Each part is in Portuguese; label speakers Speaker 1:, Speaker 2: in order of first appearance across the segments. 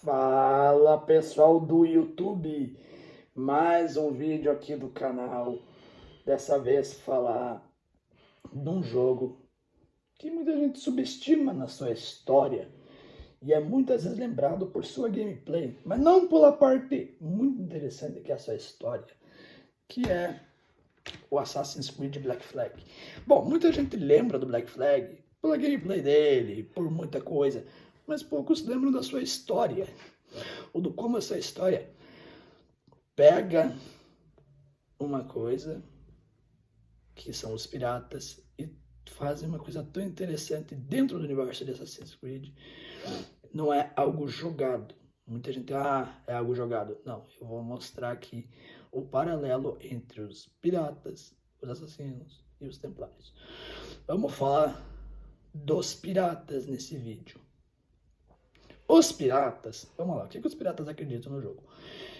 Speaker 1: Fala pessoal do YouTube, mais um vídeo aqui do canal. Dessa vez falar de um jogo que muita gente subestima na sua história e é muitas vezes lembrado por sua gameplay, mas não pela parte muito interessante que é a sua história, que é o Assassin's Creed Black Flag. Bom, muita gente lembra do Black Flag pela gameplay dele, por muita coisa, mas poucos lembram da sua história, ou do como essa história pega uma coisa que são os piratas e fazem uma coisa tão interessante dentro do universo de Assassin's Creed. Não é algo jogado. Muita gente, é algo jogado. Não, eu vou mostrar aqui o paralelo entre os piratas, os assassinos e os templários. Vamos falar dos piratas nesse vídeo. Os piratas, vamos lá, o que os piratas acreditam no jogo?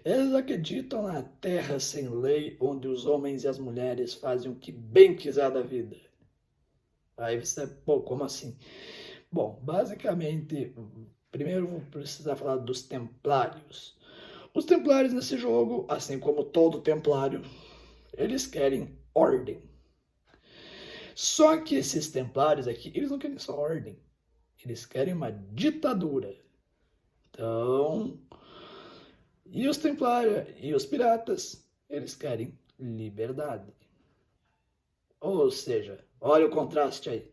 Speaker 1: Eles acreditam na terra sem lei, onde os homens e as mulheres fazem o que bem quiser da vida. Aí você, pô, como assim? Bom, basicamente, primeiro vou precisar falar dos templários. Os templários nesse jogo, assim como todo templário, eles querem ordem. Só que esses templários aqui, eles não querem só ordem, eles querem uma ditadura. Então, e os templários e os piratas, eles querem liberdade. Ou seja, olha o contraste aí.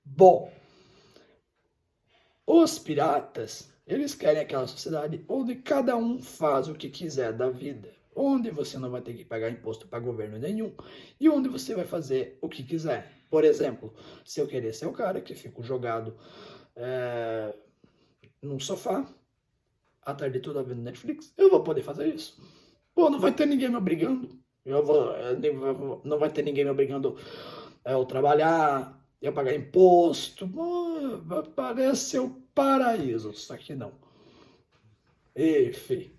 Speaker 1: Bom, os piratas, eles querem aquela sociedade onde cada um faz o que quiser da vida, onde você não vai ter que pagar imposto para governo nenhum e onde você vai fazer o que quiser. Por exemplo, se eu querer ser o cara que fico jogado num sofá a tarde toda vendo Netflix, eu vou poder fazer isso. Pô, não vai ter ninguém me obrigando. Não vai ter ninguém me obrigando a eu trabalhar, eu pagar imposto. Pô, parece o paraíso, só que não. Enfim.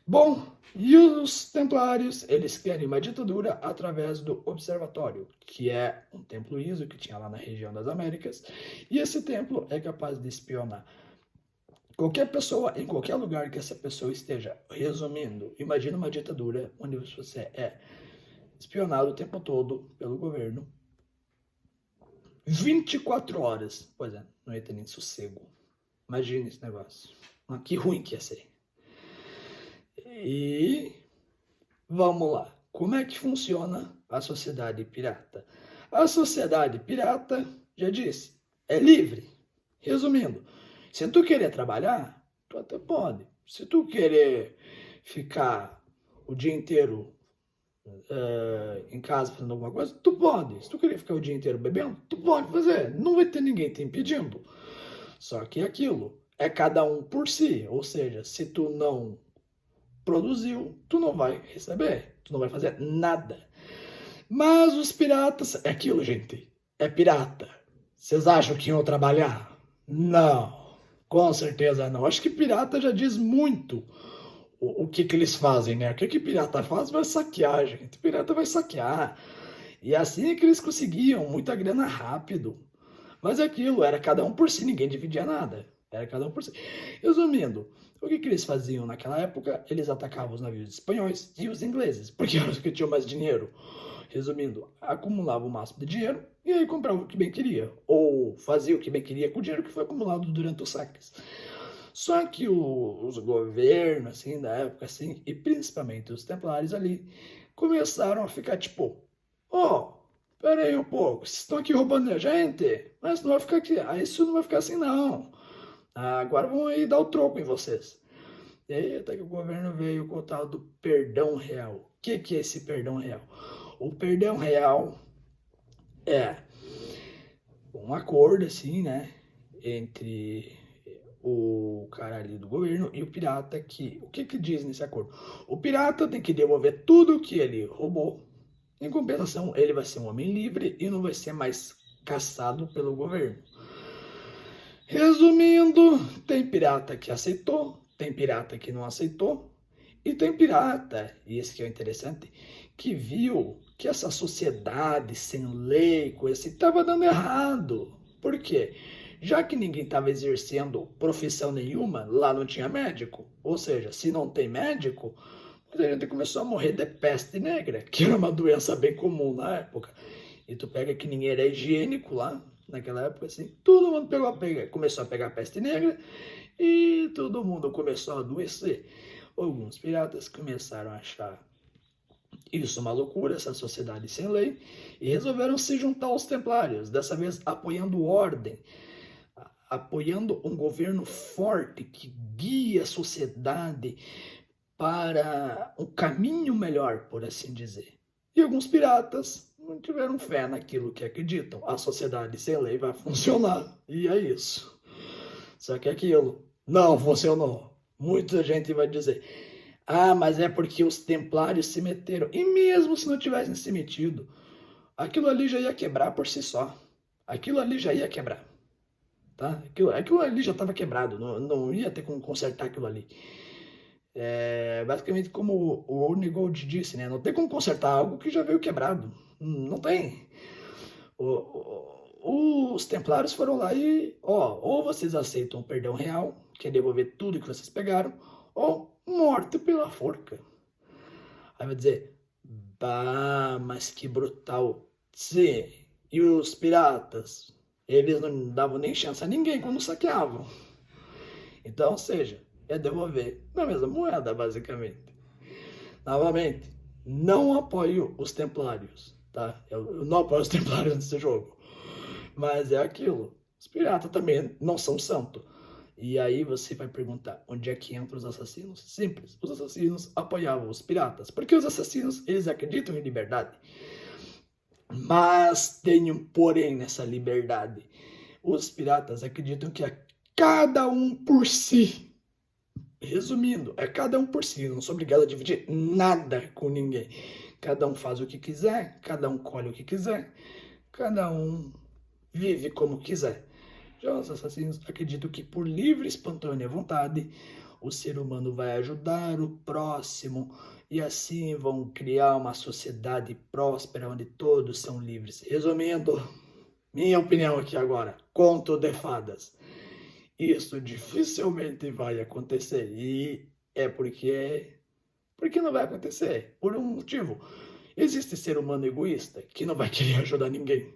Speaker 1: Bom, e os templários, eles querem uma ditadura através do Observatório, que é um templo ISO que tinha lá na região das Américas, e esse templo é capaz de espionar qualquer pessoa, em qualquer lugar que essa pessoa esteja. Resumindo, imagina uma ditadura onde você é espionado o tempo todo pelo governo. 24 horas. Pois é, não ia ter nem sossego. Imagina esse negócio. Mas que ruim que ia ser. E vamos lá. Como é que funciona a sociedade pirata? A sociedade pirata, já disse, é livre. Resumindo, se tu querer trabalhar, tu até pode. Se tu querer ficar o dia inteiro em casa fazendo alguma coisa, tu pode. Se tu querer ficar o dia inteiro bebendo, tu pode fazer. Não vai ter ninguém te impedindo. Só que aquilo é cada um por si. Ou seja, se tu não produziu, tu não vai receber. Tu não vai fazer nada. Mas os piratas, é aquilo, gente. É pirata. Vocês acham que iam trabalhar? Não. Com certeza não. Acho que pirata já diz muito o que eles fazem, né? O que pirata faz? Vai saquear, gente. Pirata vai saquear. E assim é que eles conseguiam muita grana rápido. Mas aquilo, era cada um por si, ninguém dividia nada. Era cada um por si. Resumindo, o que eles faziam naquela época? Eles atacavam os navios espanhóis e os ingleses, porque eram os que tinham mais dinheiro. Resumindo, acumulava o máximo de dinheiro e aí comprava o que bem queria. Ou fazia o que bem queria com o dinheiro que foi acumulado durante os saques. Só que os governos, assim, da época, assim, e principalmente os templários ali, começaram a ficar tipo, pera aí um pouco, vocês estão aqui roubando a gente? Mas não vai ficar aqui, isso não vai ficar assim não. Agora vão aí dar o troco em vocês. E aí até que o governo veio com o tal do perdão real. O que é esse perdão real? O perdão real é um acordo, assim, né, entre o cara ali do governo e o pirata, que o que diz nesse acordo? O pirata tem que devolver tudo que ele roubou. Em compensação, ele vai ser um homem livre e não vai ser mais caçado pelo governo. Resumindo, tem pirata que aceitou, tem pirata que não aceitou, e tem pirata, e esse que é o interessante, que viu que essa sociedade sem lei, coisa assim, estava dando errado. Por quê? Já que ninguém estava exercendo profissão nenhuma, lá não tinha médico. Ou seja, se não tem médico, muita gente começou a morrer de peste negra, que era uma doença bem comum na época. E tu pega que ninguém era higiênico lá, naquela época, assim, todo mundo começou a pegar peste negra e todo mundo começou a adoecer. Alguns piratas começaram a achar isso uma loucura, essa sociedade sem lei, e resolveram se juntar aos templários, dessa vez apoiando ordem, apoiando um governo forte que guia a sociedade para um caminho melhor, por assim dizer. E alguns piratas não tiveram fé naquilo que acreditam. A sociedade sem lei vai funcionar, e é isso. Só que aquilo não funcionou. Muita gente vai dizer: ah, mas é porque os templários se meteram. E mesmo se não tivessem se metido, aquilo ali já ia quebrar por si só. Aquilo ali já ia quebrar. Tá? Aquilo ali já estava quebrado. Não ia ter como consertar aquilo ali. Basicamente como o Ornigold disse, né? Não tem como consertar algo que já veio quebrado. Não tem. Os templários foram lá e, ou vocês aceitam o perdão real, que é devolver tudo que vocês pegaram, ou morte pela forca. Aí vai dizer: bah, mas que brutal. Sim, e os piratas? Eles não davam nem chance a ninguém quando saqueavam. Então, ou seja, é devolver na mesma moeda, basicamente. Novamente, não apoio os templários, tá? Eu não apoio os templários nesse jogo. Mas é aquilo. Os piratas também não são santos. E aí você vai perguntar, onde é que entram os assassinos? Simples, os assassinos apoiavam os piratas, porque os assassinos, eles acreditam em liberdade. Mas tem um porém nessa liberdade. Os piratas acreditam que é cada um por si. Resumindo, é cada um por si, não sou obrigado a dividir nada com ninguém. Cada um faz o que quiser, cada um colhe o que quiser, cada um vive como quiser. Já os assassinos acreditam que por livre e espontânea vontade o ser humano vai ajudar o próximo e assim vão criar uma sociedade próspera onde todos são livres. Resumindo, minha opinião aqui agora, conto de fadas. Isso dificilmente vai acontecer e é porque não vai acontecer, por um motivo. Existe ser humano egoísta que não vai querer ajudar ninguém.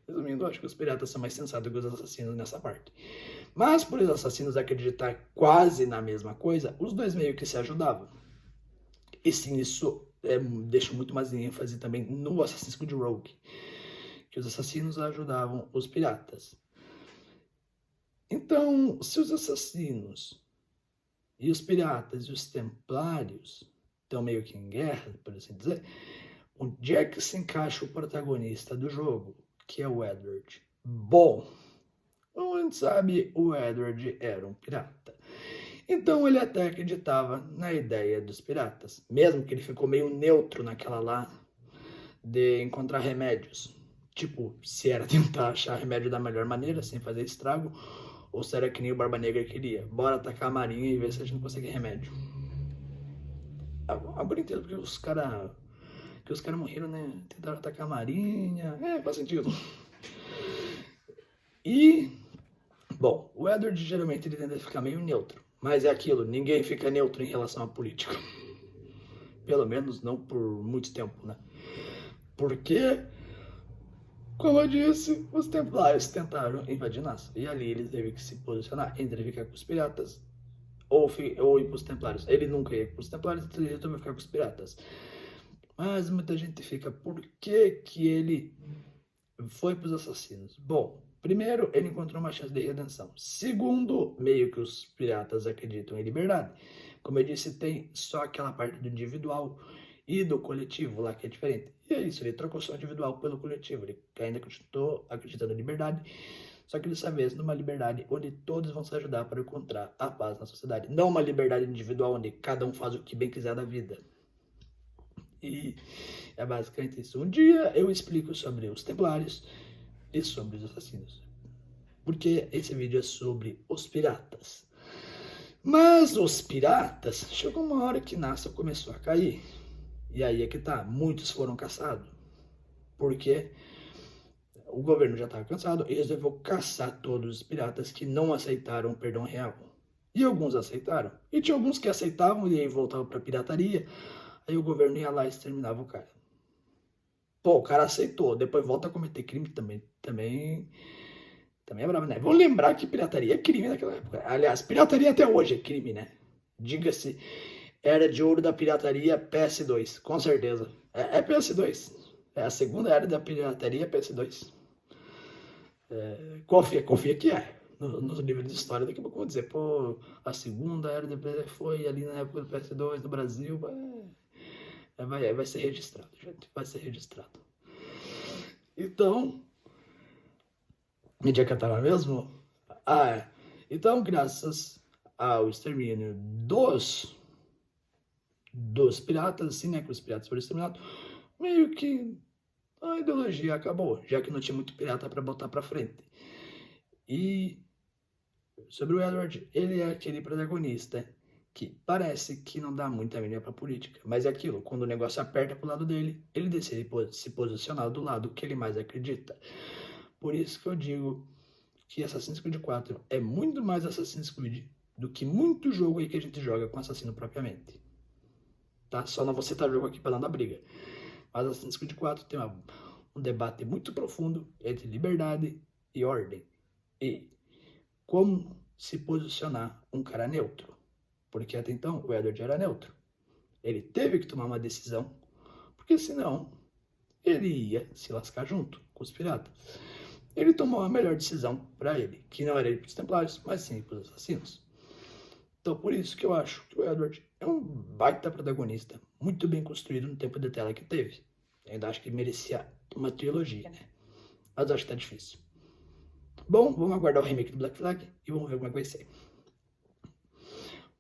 Speaker 1: Resumindo, acho que os piratas são mais sensatos que os assassinos nessa parte. Mas por os assassinos acreditar quase na mesma coisa, os dois meio que se ajudavam. E sim, isso deixa muito mais ênfase também no Assassin's Creed Rogue, que os assassinos ajudavam os piratas. Então, se os assassinos e os piratas e os templários estão meio que em guerra, por assim dizer, onde é que se encaixa o protagonista do jogo, que é o Edward? Bom, como a gente sabe, o Edward era um pirata. Então ele até acreditava na ideia dos piratas, mesmo que ele ficou meio neutro naquela lá de encontrar remédios. Tipo, se era tentar achar remédio da melhor maneira, sem fazer estrago, ou se era que nem o Barba Negra queria. Bora atacar a marinha e ver se a gente consegue remédio. Agora entendo porque os caras morreram, né? Tentaram atacar a marinha. Faz sentido. E, bom, o Edward geralmente ele tenta ficar meio neutro. Mas é aquilo, ninguém fica neutro em relação à política. Pelo menos não por muito tempo, né? Porque, como eu disse, os templários tentaram invadir Nassau. E ali eles teve que se posicionar entre ficar com os piratas ou ir para os templários. Ele nunca ia para os templários, então ele resolveu ficar com os piratas. Mas muita gente fica, por que ele foi para os assassinos? Bom, primeiro, ele encontrou uma chance de redenção. Segundo, meio que os piratas acreditam em liberdade. Como eu disse, tem só aquela parte do individual e do coletivo lá que é diferente. E é isso, ele trocou só o individual pelo coletivo. Ele ainda continuou acreditando em liberdade, só que dessa vez numa liberdade onde todos vão se ajudar para encontrar a paz na sociedade. Não uma liberdade individual onde cada um faz o que bem quiser da vida. E é basicamente isso. Um dia eu explico sobre os templários e sobre os assassinos, porque esse vídeo é sobre os piratas. Mas os piratas, chegou uma hora que Nassau começou a cair. E aí é que tá, muitos foram caçados. Porque o governo já estava cansado e resolveu caçar todos os piratas que não aceitaram o perdão real. E alguns aceitaram. E tinha alguns que aceitavam e aí voltavam para pirataria. Aí o governo ia lá e exterminava o cara. Pô, o cara aceitou, depois volta a cometer crime também é brabo, né? Vamos lembrar que pirataria é crime naquela época. Aliás, pirataria até hoje é crime, né? Diga-se, era de ouro da pirataria PS2, com certeza. É PS2. É a segunda era da pirataria PS2. Confia que é. Nos livros de história, daqui a pouco eu vou dizer, pô, a segunda era da foi ali na época do PS2 no Brasil. Vai ser registrado, gente. Vai ser registrado. Então, onde é que eu tava mesmo? Então, graças ao extermínio dos piratas, assim, né, que os piratas foram exterminados, meio que a ideologia acabou, já que não tinha muito pirata para botar para frente. E sobre o Edward, ele é aquele protagonista que parece que não dá muita mídia pra política, mas é aquilo, quando o negócio aperta pro lado dele, ele decide se posicionar do lado que ele mais acredita. Por isso que eu digo que Assassin's Creed 4 é muito mais Assassin's Creed do que muito jogo aí que a gente joga com assassino propriamente. Tá? Só não vou citar jogo aqui para não dar briga. Mas Assassin's Creed 4 tem um debate muito profundo entre liberdade e ordem. E como se posicionar um cara neutro. Porque até então o Edward era neutro. Ele teve que tomar uma decisão, porque senão ele ia se lascar junto com os piratas. Ele tomou a melhor decisão para ele, que não era ir para os Templários, mas sim para os assassinos. Então por isso que eu acho que o Edward é um baita protagonista, muito bem construído no tempo de tela que teve. Eu ainda acho que merecia uma trilogia, né? Mas acho que tá difícil. Bom, vamos aguardar o remake do Black Flag e vamos ver como é que vai ser.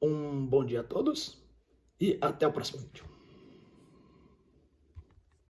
Speaker 1: Um bom dia a todos e até o próximo vídeo.